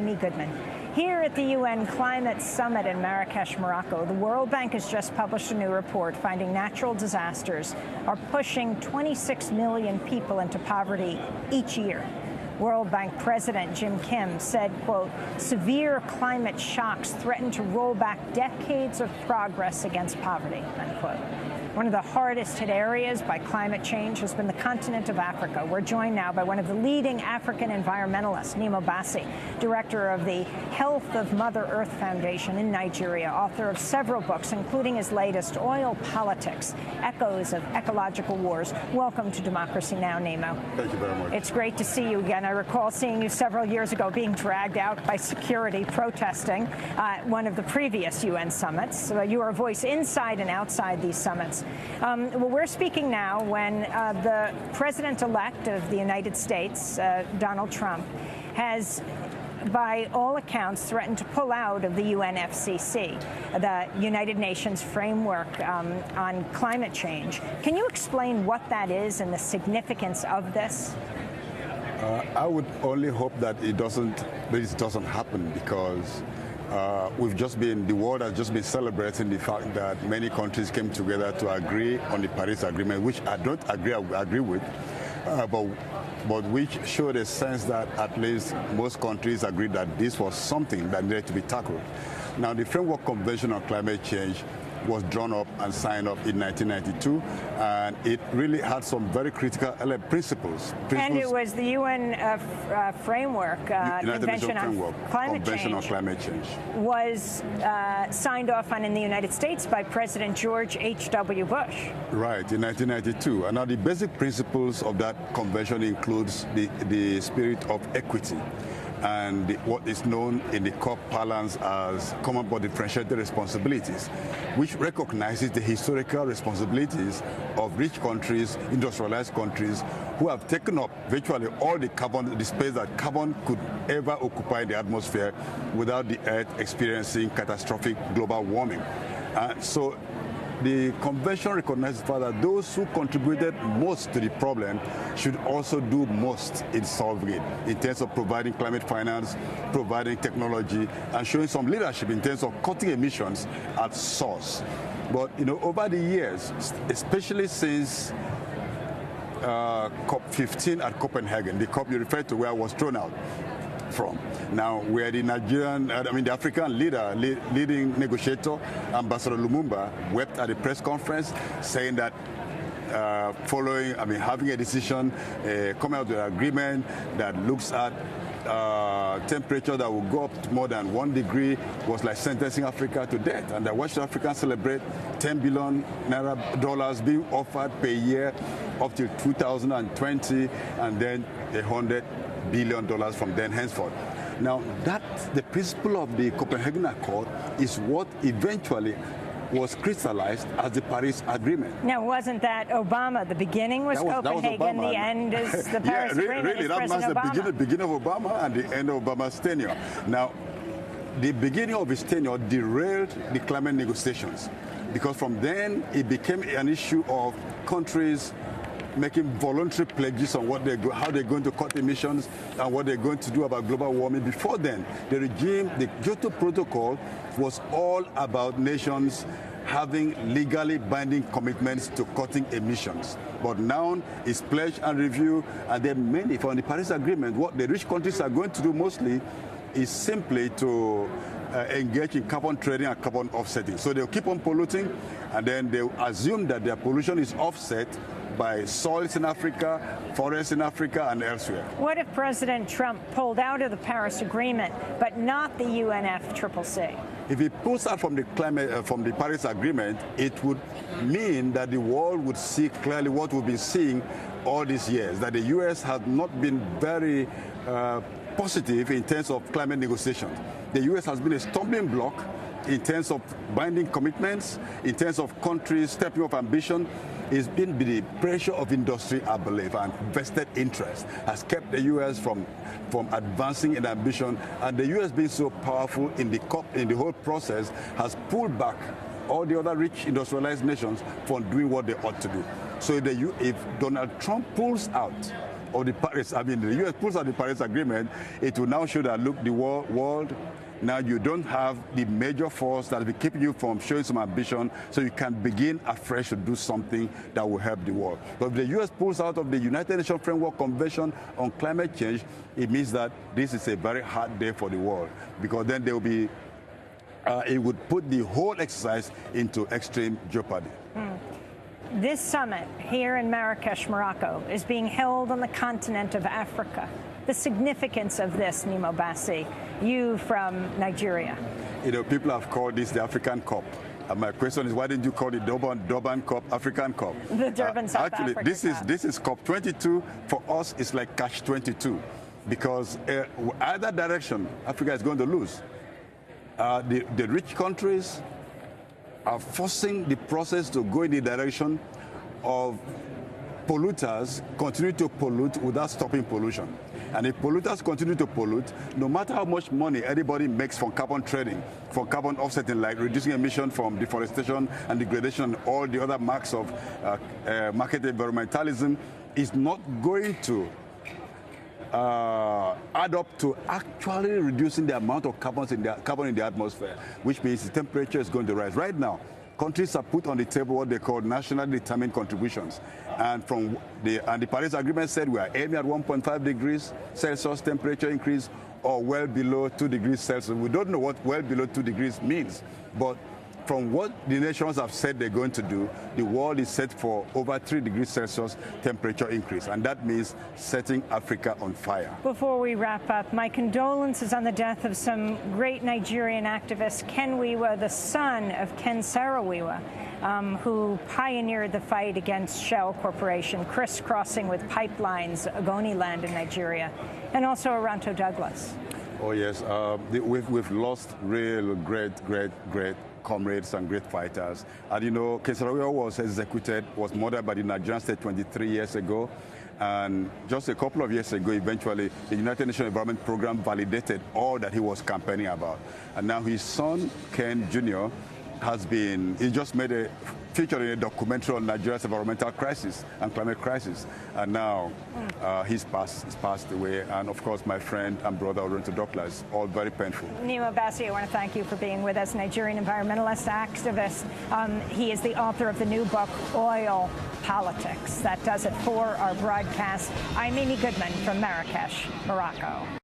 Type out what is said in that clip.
Amy Goodman. Here at the UN Climate Summit in Marrakesh, Morocco, the World Bank has just published a new report finding natural disasters are pushing 26 million people into poverty each year. World Bank President Jim Kim said, quote, severe climate shocks threaten to roll back decades of progress against poverty, unquote. One of the hardest hit areas by climate change has been the continent of Africa. We're joined now by one of the leading African environmentalists, Nnimmo Bassey, director of the Health of Mother Earth Foundation in Nigeria, author of several books, including his latest, Oil Politics, Echoes of Ecological Wars. Welcome to Democracy Now!, Nnimmo. Thank you very much. It's great to see you again. I recall seeing you several years ago being dragged out by security protesting one of the previous UN summits. So you are a voice inside and outside these summits. Well, we're speaking now when the president-elect of the United States, Donald Trump, has, by all accounts, threatened to pull out of the UNFCCC, the United Nations framework on climate change. Can you explain what that is and the significance of this? I would only hope that this doesn't happen, because the world has just been celebrating the fact that many countries came together to agree on the Paris Agreement, which I don't agree with, but which showed a sense that at least most countries agreed that this was something that needed to be tackled. Now, the Framework Convention on Climate Change was drawn up and signed up in 1992, and it really had some very critical principles. And it was the UN framework, Convention on Climate Change, was signed off on in the United States by President George H.W. Bush. Right, in 1992. And now the basic principles of that convention includes the spirit of equity, and what is known in the COP parlance as common but differentiated responsibilities, which recognizes the historical responsibilities of rich countries, industrialized countries, who have taken up virtually all the space that carbon could ever occupy in the atmosphere without the Earth experiencing catastrophic global warming. So the convention recognizes that those who contributed most to the problem should also do most in solving it, in terms of providing climate finance, providing technology, and showing some leadership in terms of cutting emissions at source. But over the years, especially since COP15 at Copenhagen, the COP you referred to, where I was thrown out from. Now, where the the African leading negotiator, Ambassador Lumumba, wept at a press conference saying that having a decision, coming out with an agreement that looks at temperature that will go up to more than 1 degree was like sentencing Africa to death, and that why should Africans celebrate $10 billion being offered per year up to 2020, and then $100 billion from then henceforth. Now, the principle of the Copenhagen Accord is what eventually was crystallized as the Paris Agreement. Now, wasn't that Obama? The beginning was Copenhagen, the end is the Paris Agreement. Really, that was the beginning of Obama and the end of Obama's tenure. Now, the beginning of his tenure derailed the climate negotiations, because from then it became an issue of countries making voluntary pledges on how they're going to cut emissions and what they're going to do about global warming. Before then, the Kyoto Protocol was all about nations having legally binding commitments to cutting emissions. But now it's pledge and review, and then mainly from the Paris Agreement, what the rich countries are going to do mostly is simply to engage in carbon trading and carbon offsetting. So they'll keep on polluting, and then they'll assume that their pollution is offset by soils in Africa, forests in Africa, and elsewhere. What if President Trump pulled out of the Paris Agreement, but not the UNFCCC? If he pulls out from the Paris Agreement, it would mean that the world would see clearly what we've been seeing all these years, that the U.S. has not been very positive in terms of climate negotiations. The U.S. has been a stumbling block in terms of binding commitments, in terms of countries stepping up ambition. It's been the pressure of industry, I believe, and vested interest has kept the U.S. from advancing in ambition, and the U.S. being so powerful in the whole process has pulled back all the other rich industrialized nations from doing what they ought to do. So if Donald Trump pulls out of the Paris, the U.S. pulls out the Paris Agreement, it will now show that, look, the world, now you don't have the major force that will be keeping you from showing some ambition, so you can begin afresh to do something that will help the world. But if the U.S. pulls out of the United Nations Framework Convention on Climate Change, it means that this is a very hard day for the world, because then there will be, it would put the whole exercise into extreme jeopardy. This summit here in Marrakesh, Morocco, is being held on the continent of Africa. The significance of this, Nnimmo Bassey, you from Nigeria. People have called this the African Cup. And my question is, why didn't you call it Durban Cup, African Cup? The Durban South Actually, Africa this is COP22. For us, it's like Catch-22, because either direction, Africa is going to lose. The rich countries are forcing the process to go in the direction of polluters continue to pollute without stopping pollution. And if polluters continue to pollute, no matter how much money anybody makes from carbon trading, from carbon offsetting, like reducing emission from deforestation and degradation and all the other marks of market environmentalism, is not going to add up to actually reducing the amount of carbon in the atmosphere, which means the temperature is going to rise. Right now, countries have put on the table what they call nationally determined contributions. And the Paris Agreement said we are aiming at 1.5 degrees Celsius temperature increase, or well below 2 degrees Celsius. We don't know what well below 2 degrees means, but from what the nations have said they're going to do, the world is set for over 3 degrees Celsius temperature increase, and that means setting Africa on fire. Before we wrap up, my condolences on the death of some great Nigerian activist, Ken Wiwa, the son of Ken Saro-Wiwa, who pioneered the fight against Shell Corporation, crisscrossing with pipelines Ogoniland in Nigeria, and also Aranto Douglas. Oh, yes. We've lost real great comrades and great fighters. And you know, Ken Saro-Wiwa was murdered by the Nigerian state 23 years ago. And just a couple of years ago, eventually, the United Nations Environment Program validated all that he was campaigning about. And now his son, Ken Jr., he just made a feature in a documentary on Nigeria's environmental crisis and climate crisis. And now he's passed away. And of course, my friend and brother, Aranto Douglas, all very painful. Nnimmo Bassey, I want to thank you for being with us, Nigerian environmentalist, activist. He is the author of the new book, Oil Politics. That does it for our broadcast. I'm Amy Goodman from Marrakesh, Morocco.